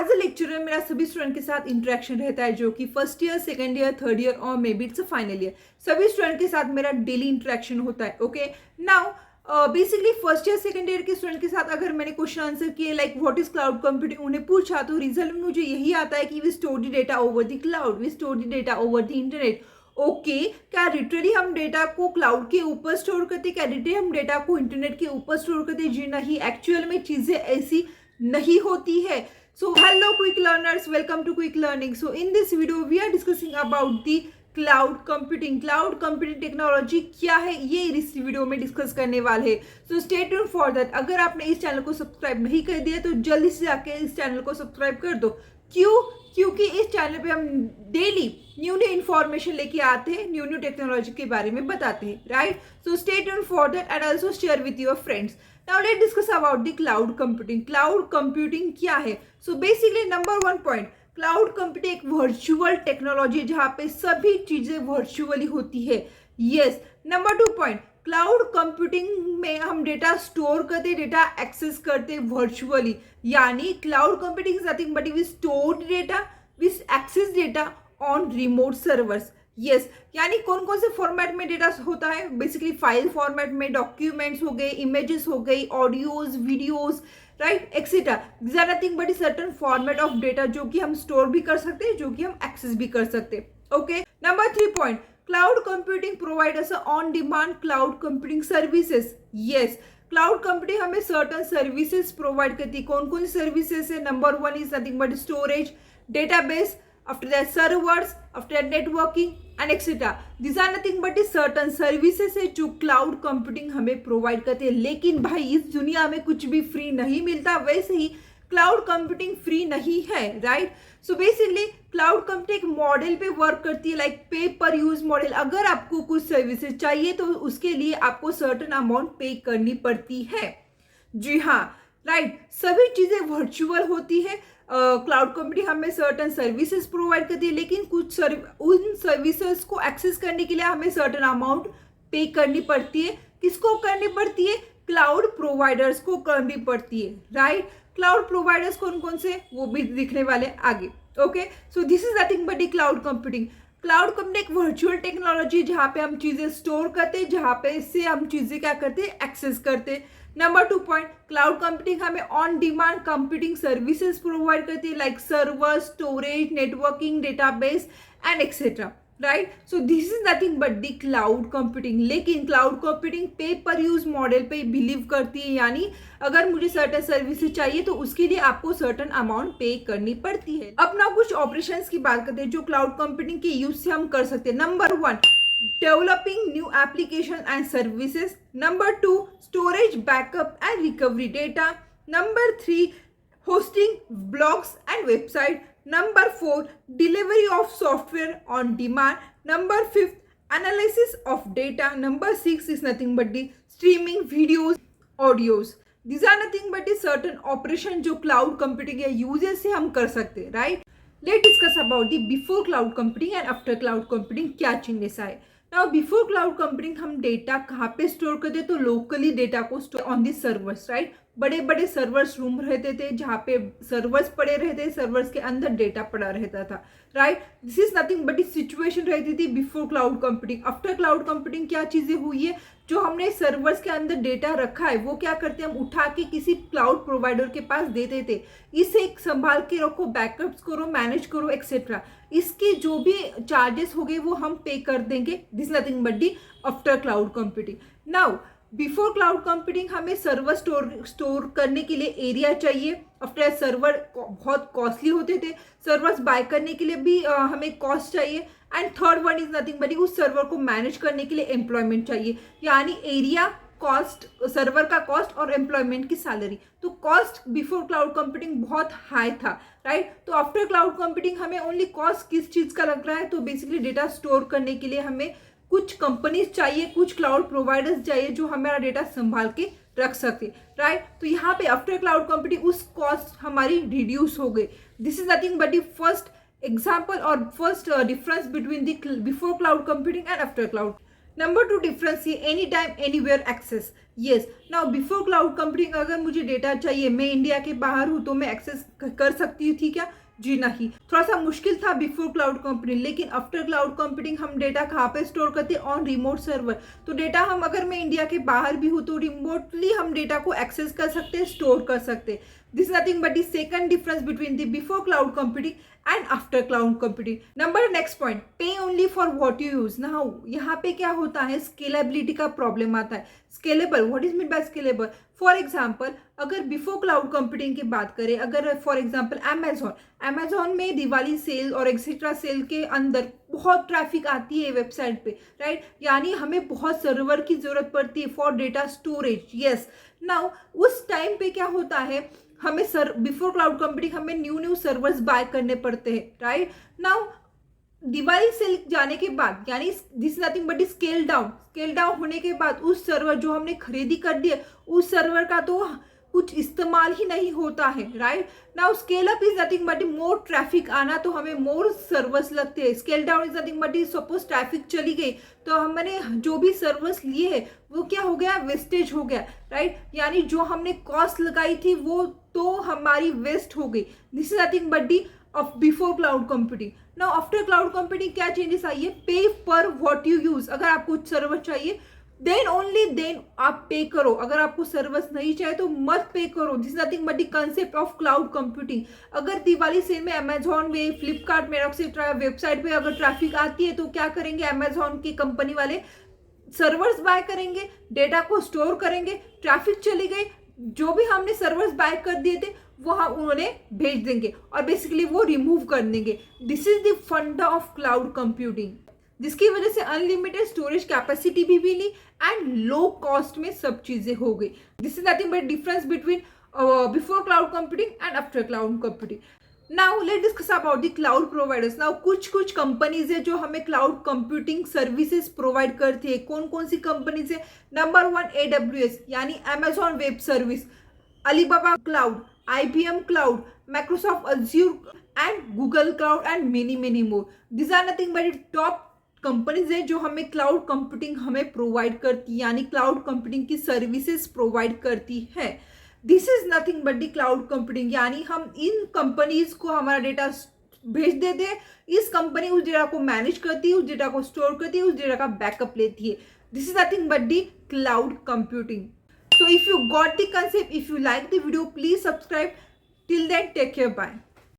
As a lecturer मेरा सभी student के साथ इंटरेक्शन रहता है, जो कि first year, second year, third year और may be it's a final year. सभी स्टूडेंट के साथ मेरा डेली इंटरेक्शन होता है। Okay, now basically first year second year के स्टूडेंट के साथ अगर मैंने क्वेश्चन आंसर किए like what is cloud computing उन्हें पूछा, तो रिजल्ट में मुझे यही आता है कि we store the data over the cloud, we store the data over the internet. Okay, क्या लिटरली हम डेटा को क्लाउड के ऊपर स्टोर करते, क्या लिटरली हम डेटा को इंटरनेट के ऊपर स्टोर करते? जी नहीं, एक्चुअल में चीजें ऐसी नहीं होती है। So hello quick learners, welcome to quick learning. So in this video we are discussing about the cloud computing. Cloud computing technology क्या है ये इस वीडियो में डिस्कस करने वाले हैं। So stay tuned for that. अगर आपने इस चैनल को सब्सक्राइब नहीं कर दिया तो जल्दी से जाके इस चैनल को सब्सक्राइब कर दो। क्यों? क्योंकि इस चैनल पे हम डेली न्यू इन्फॉर्मेशन लेके आते हैं, न्यू टेक्नोलॉजी के बारे में बताते हैं, right? So stay tuned for that and also share with your friends. Now let discuss about the cloud computing. Cloud computing क्या है? So basically number one point, cloud computing एक वर्चुअल टेक्नोलॉजी जहाँ पे सभी चीजें वर्चुअली होती है। Yes. Number two point, cloud computing में हम डेटा स्टोर करते, डेटा एक्सेस करते वर्चुअली, यानी cloud computing is nothing but we store data, we access data on remote servers. Yes, यानी कौन कौन से फॉर्मेट में डेटा होता है? बेसिकली फाइल फॉर्मेट में, डॉक्यूमेंट्स हो गए, इमेजेस हो गई, audios, videos, right, etcetera. This are nothing but certain format of data जो कि हम स्टोर भी कर सकते हैं, जो कि हम एक्सेस भी कर सकते हैं। Okay, number three point, cloud computing provide us on demand cloud computing services. Yes, cloud computing हमें सर्टेन सर्विसेज प्रोवाइड करती है। कौन कौन सी सर्विसेज है? Number one is nothing but storage, database, after that servers, after that networking and etc. These are nothing but certain services है जो cloud computing हमें provide करते हैं। लेकिन भाई इस दुनिया में कुछ भी फ्री नहीं मिलता, वैसे ही क्लाउड कंप्यूटिंग फ्री नहीं है, right? So basically cloud computing एक मॉडल पे वर्क करती है, लाइक पे पर यूज मॉडल। अगर आपको कुछ सर्विसेज चाहिए तो उसके लिए आपको सर्टेन अमाउंट पे करनी पड़ती है। जी हाँ, राइट, सभी चीजें वर्चुअल होती है। क्लाउड कंप्यूटिंग हमें सर्टेन सर्विसेज प्रोवाइड करती है, लेकिन उन सर्विसेज को एक्सेस करने के लिए हमें सर्टेन अमाउंट पे करनी पड़ती है। किसको करनी पड़ती है? क्लाउड प्रोवाइडर्स को करनी पड़ती है, राइट? क्लाउड प्रोवाइडर्स कौन कौन से, वो भी दिखने वाले आगे। Okay, so this is nothing but cloud computing. Cloud computing एक वर्चुअल टेक्नोलॉजी जहाँ पे हम चीजें स्टोर करते हैं, जहाँ पे इससे हम चीजें क्या करते हैं? एक्सेस करते हैं। Number two point, cloud computing हमें on demand computing services provide करती है, like server, storage, networking, database and etcetera, right? So this is nothing but the cloud computing. लेकिन cloud computing pay per use model पे believe करती है, यानी अगर मुझे सर्टेन सर्विसेज चाहिए तो उसके लिए आपको सर्टेन अमाउंट पे करनी पड़ती है। अब ना कुछ ऑपरेशंस की बात करते हैं जो क्लाउड कंप्यूटिंग के यूज से हम कर सकते हैं। Number one, developing new application and services. Number two, storage, backup and recovery data. Number three, hosting blogs and website. Number four, delivery of software on demand. Number fifth, analysis of data. Number six is nothing but the streaming videos, audios. These are nothing but the certain operation जो cloud computing या uses से हम कर सकते हैं, right? Let's discuss about the before cloud computing and after cloud computing क्या changes आए। Now before cloud computing हम डेटा कहाँ पे स्टोर करते? तो लोकली डेटा को store on the servers, right? बड़े बड़े सर्वर्स रूम रहते थे जहाँ पे सर्वर्स पड़े रहते, सर्वर्स के अंदर डेटा पड़ा रहता था, right? This is nothing but situation रहती थी before cloud computing. After cloud computing क्या चीजें हुई है? जो हमने सर्वर्स के अंदर डेटा रखा है वो क्या करते हैं? हम उठा के किसी क्लाउड प्रोवाइडर के पास देते थे, इसे संभाल के रखो, बैकअप्स करो, मैनेज करो, एक्सेट्रा। इसके जो भी चार्जेस हो गए वो हम पे कर देंगे। This nothing but the after cloud computing. Now before cloud computing हमें सर्वर स्टोर करने के लिए एरिया चाहिए। आफ्टर सर्वर बहुत कॉस्टली होते थे, सर्वर्स बाय करने के लिए भी हमें कॉस्ट चाहिए। And third one is nothing but उस सर्वर को मैनेज करने के लिए एम्प्लॉयमेंट चाहिए, यानी एरिया, कॉस्ट, सर्वर का कॉस्ट और एम्प्लॉयमेंट की सैलरी। तो कॉस्ट बिफोर क्लाउड कंप्यूटिंग बहुत हाई था, राइट? तो आफ्टर क्लाउड कंप्यूटिंग हमें ओनली कॉस्ट किस चीज का लग रहा है? तो बेसिकली डेटा स्टोर करने के लिए हमें कुछ कंपनीज चाहिए, कुछ क्लाउड प्रोवाइडर्स चाहिए जो हमारा डेटा संभाल के रख सके, राइट? तो यहाँ पे आफ्टर क्लाउड कंप्यूटिंग उस कॉस्ट हमारी रिड्यूस हो गई। This is nothing but the first example और first difference between the before cloud computing and after cloud. Number 2 difference ये any time anywhere access. Yes, now before cloud computing अगर मुझे data चाहिए, मैं India के बाहर हूँ तो मैं एक्सेस कर सकती थी क्या? जी नहीं, थोड़ा सा मुश्किल था बिफोर क्लाउड कंप्यूटिंग। लेकिन आफ्टर क्लाउड कंप्यूटिंग हम डेटा कहाँ पे स्टोर करते हैं? On remote server. तो डेटा हम, अगर मैं इंडिया के बाहर भी हूँ तो रिमोटली हम डेटा को एक्सेस कर सकते हैं, स्टोर कर सकते हैं। This is nothing but the second difference between the before cloud computing and after cloud computing. Number next point, pay only for what you use. Now यहाँ पे क्या होता है, स्केलेबिलिटी का प्रॉब्लम आता है। Scalable, what is mean by scalable? For example, अगर before cloud computing की बात करें, अगर फॉर एग्जाम्पल अमेजोन में दिवाली सेल और एक्सेट्रा सेल के अंदर बहुत ट्रैफिक आती है वेबसाइट पे, राइट? यानी हमें बहुत सर्वर की जरूरत पड़ती है for data storage. Yes, now उस टाइम पे क्या होता है, हमें बिफोर क्लाउड कंप्यूटिंग हमें न्यू सर्वर्स बाय करने पड़ते हैं, राइट? नाउ दिवाली सेल जाने के बाद, यानी this nothing but scale down होने के बाद उस सर्वर जो हमने खरीदी कर दिया, उस सर्वर का तो कुछ इस्तेमाल ही नहीं होता है, right? Now scale up is nothing but more traffic आना, तो हमें मोर सर्वर्स लगते हैं। Scale down is nothing but suppose traffic चली गई तो हमने जो भी सर्वर्स लिए है वो क्या हो गया? वेस्टेज हो गया, राइट? यानी जो हमने कॉस्ट लगाई थी वो तो हमारी वेस्ट हो गई। This is nothing but the of before cloud computing. Now after cloud computing क्या चेंजेस आई है? पे पर व्हाट यू यूज। अगर आपको सर्वर चाहिए देन ओनली देन आप पे करो, अगर आपको सर्विस नहीं चाहिए तो मत पे करो। This nothing but the concept of cloud computing. अगर दिवाली सेल में अमेजॉन में, फ्लिपकार्ट में, वेबसाइट पे अगर ट्रैफिक आती है तो क्या करेंगे? अमेजॉन की कंपनी वाले सर्वर्स बाय करेंगे, डेटा को स्टोर करेंगे, ट्रैफिक चली गई, जो भी हमने सर्वर्स बाय कर दिए थे वहां उन्होंने भेज देंगे और बेसिकली वो रिमूव कर देंगे। दिस इज द फंडा ऑफ क्लाउड कंप्यूटिंग, जिसकी वजह से अनलिमिटेड स्टोरेज कैपेसिटी भी मिली एंड लो कॉस्ट में सब चीजें हो गई। This is nothing but difference between before cloud computing and after cloud computing. Now let discuss about the cloud providers. Now कुछ कंपनीज है जो हमें क्लाउड कंप्यूटिंग सर्विसेज प्रोवाइड करती है। कौन कौन सी कंपनीज है? नंबर 1 AWS यानी Amazon web service, Alibaba cloud, IBM cloud, Microsoft Azure and Google cloud and many more. This are nothing but top companies है जो हमें क्लाउड कंप्यूटिंग हमें प्रोवाइड करती है, यानी क्लाउड कंप्यूटिंग की सर्विसेज प्रोवाइड करती है। This is nothing but the cloud computing, यानी हम इन कंपनीज को हमारा डेटा भेज देते हैं, इस कंपनी उस डेटा को मैनेज करती है, उस डेटा को स्टोर करती है, उस डेटा का बैकअप लेती है। This is nothing but the cloud computing. So if you got the concept, if you like the video, please subscribe. Till then, take care. Bye.